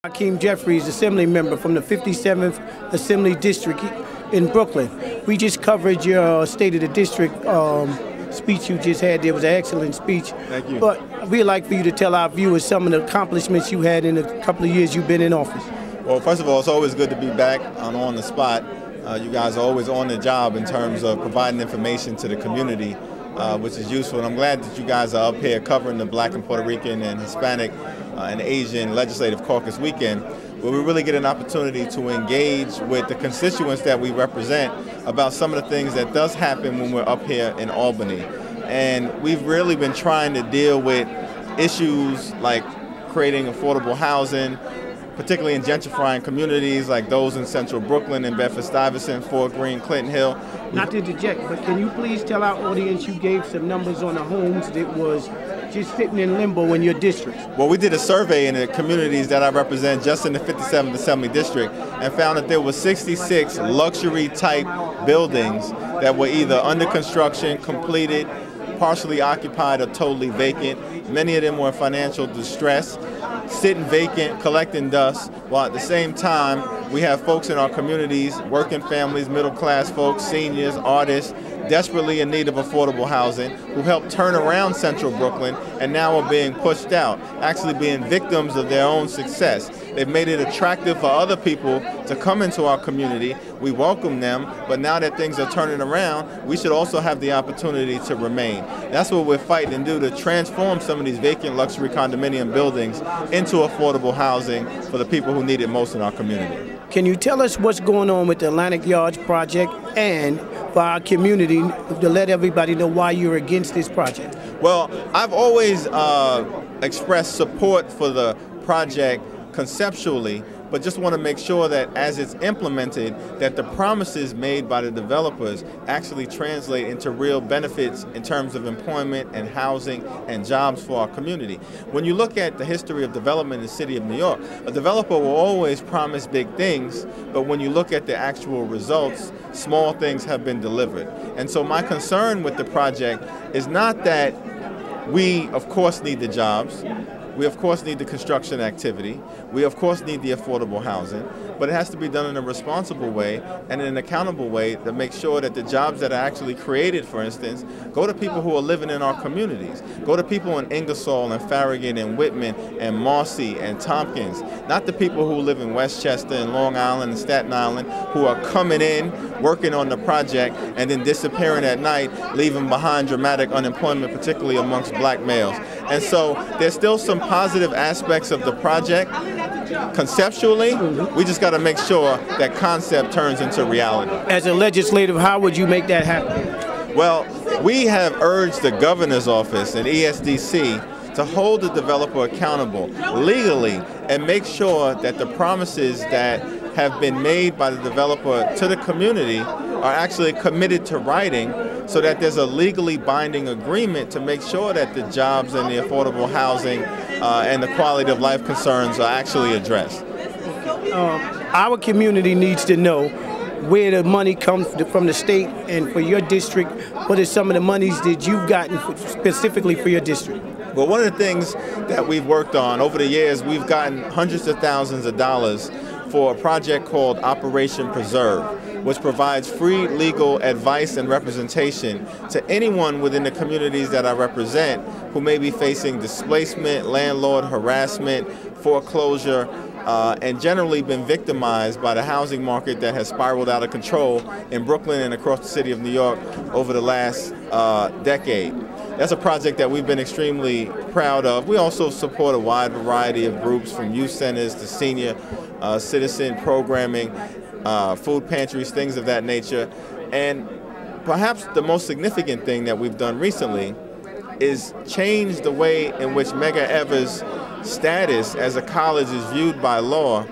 Hakeem Jeffries, Assembly member from the 57th Assembly District in Brooklyn. We just covered your State of the District speech you just had. There was an excellent speech. Thank you. But we'd like for you to tell our viewers some of the accomplishments you had in the couple of years you've been in office. Well, first of all, it's always good to be back on the spot. You guys are always on the job in terms of providing information to the community, which is useful. And I'm glad that you guys are up here covering the Black and Puerto Rican and Hispanic and Asian Legislative Caucus weekend, where we really get an opportunity to engage with the constituents that we represent about some of the things that does happen when we're up here in Albany. And we've really been trying to deal with issues like creating affordable housing, particularly in gentrifying communities like those in central Brooklyn and Bedford-Stuyvesant, Fort Greene, Clinton Hill. Not to interject, but can you please tell our audience you gave some numbers on the homes that was just sitting in limbo in your districts? Well, we did a survey in the communities that I represent just in the 57th Assembly District and found that there were 66 luxury type buildings that were either under construction, completed, partially occupied, or totally vacant. Many of them were in financial distress, sitting vacant, collecting dust, while at the same time we have folks in our communities, working families, middle class folks, seniors, artists, desperately in need of affordable housing, who helped turn around central Brooklyn and now are being pushed out, actually being victims of their own success. They've made it attractive for other people to come into our community. We welcome them, but now that things are turning around, we should also have the opportunity to remain. That's what we're fighting to do, to transform some of these vacant luxury condominium buildings into affordable housing for the people who need it most in our community. Can you tell us what's going on with the Atlantic Yards project, and for our community to let everybody know why you're against this project? Well, I've always expressed support for the project conceptually, but just want to make sure that as it's implemented, that the promises made by the developers actually translate into real benefits in terms of employment and housing and jobs for our community. When you look at the history of development in the city of New York, a developer will always promise big things, but when you look at the actual results, small things have been delivered. And so my concern with the project is not that we, of course, need the jobs. We, of course, need the construction activity. We, of course, need the affordable housing. But it has to be done in a responsible way and in an accountable way to make sure that the jobs that are actually created, for instance, go to people who are living in our communities. Go to people in Ingersoll and Farragut and Whitman and Marcy and Tompkins. Not the people who live in Westchester and Long Island and Staten Island who are coming in, working on the project, and then disappearing at night, leaving behind dramatic unemployment, particularly amongst black males. And so there's still some positive aspects of the project. Conceptually, we just got to make sure that concept turns into reality. As a legislative, how would you make that happen? Well, we have urged the governor's office and ESDC to hold the developer accountable legally and make sure that the promises that have been made by the developer to the community are actually committed to writing, so that there's a legally binding agreement to make sure that the jobs and the affordable housing and the quality of life concerns are actually addressed. Our community needs to know where the money comes from the state, and for your district, what are some of the monies that you've gotten specifically for your district? Well, one of the things that we've worked on over the years, we've gotten hundreds of thousands of dollars for a project called Operation Preserve, which provides free legal advice and representation to anyone within the communities that I represent who may be facing displacement, landlord harassment, foreclosure, and generally been victimized by the housing market that has spiraled out of control in Brooklyn and across the city of New York over the last decade. That's a project that we've been extremely proud of. We also support a wide variety of groups, from youth centers to senior citizen programming, food pantries, things of that nature. And perhaps the most significant thing that we've done recently is change the way in which Medgar Evers' status as a college is viewed by law,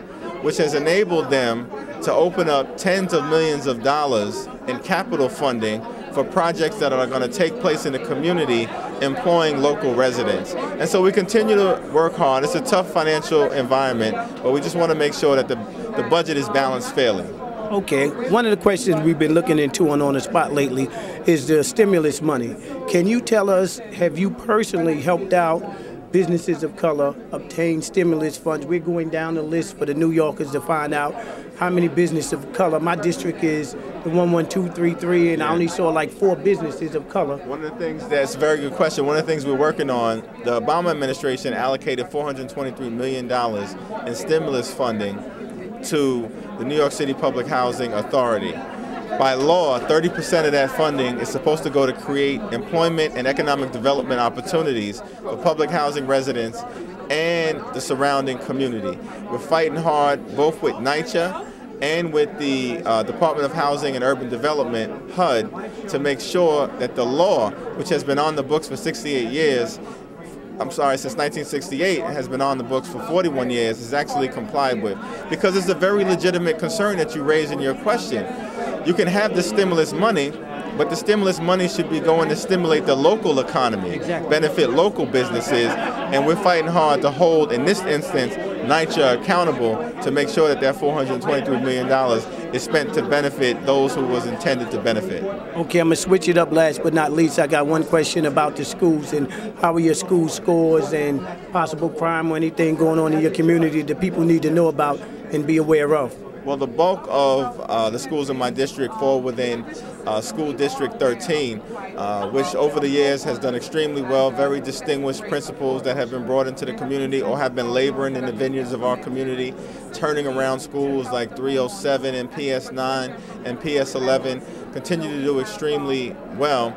which has enabled them to open up tens of millions of dollars in capital funding for projects that are going to take place in the community, employing local residents. And so we continue to work hard. It's a tough financial environment, but we just want to make sure that the budget is balanced fairly. Okay, one of the questions we've been looking into on the spot lately is the stimulus money. Can you tell us, have you personally helped out businesses of color obtain stimulus funds. We're going down the list for the New Yorkers to find out how many businesses of color. My district is the 11233, and I only saw like 4 businesses of color. One of the things that's a very good question. One of the things we're working on, the Obama administration allocated $423 million in stimulus funding to the New York City Public Housing Authority. By law, 30% of that funding is supposed to go to create employment and economic development opportunities for public housing residents and the surrounding community. We're fighting hard both with NYCHA and with the Department of Housing and Urban Development, HUD, to make sure that the law, which has been on the books for 68 years, since 1968, and has been on the books for 41 years, is actually complied with. Because it's a very legitimate concern that you raise in your question. You can have the stimulus money, but the stimulus money should be going to stimulate the local economy, benefit local businesses, and we're fighting hard to hold, in this instance, NYCHA accountable to make sure that that $423 million is spent to benefit those who was intended to benefit. Okay, I'm going to switch it up last but not least. I got one question about the schools and how are your school scores and possible crime or anything going on in your community that people need to know about and be aware of. Well, the bulk of the schools in my district fall within School District 13, which over the years has done extremely well. Very distinguished principals that have been brought into the community or have been laboring in the vineyards of our community, turning around schools like 307 and PS9 and PS11, continue to do extremely well.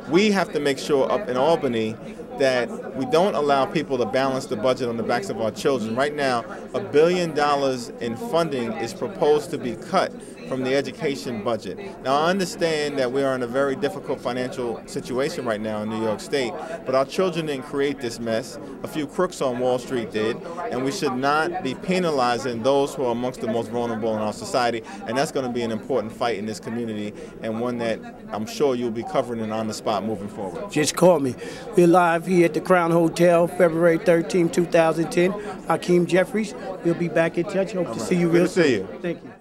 We have to make sure up in Albany that we don't allow people to balance the budget on the backs of our children. Right now, $1 billion in funding is proposed to be cut from the education budget. Now, I understand that we are in a very difficult financial situation right now in New York State, but our children didn't create this mess. A few crooks on Wall Street did, and we should not be penalizing those who are amongst the most vulnerable in our society, and that's going to be an important fight in this community, and one that I'm sure you'll be covering and on the spot moving forward. Just call me. We're live here at the Crown Hotel, February 13, 2010. Hakeem Jeffries. We'll be back in touch. Hope to see you real soon. Good to see you. Thank you.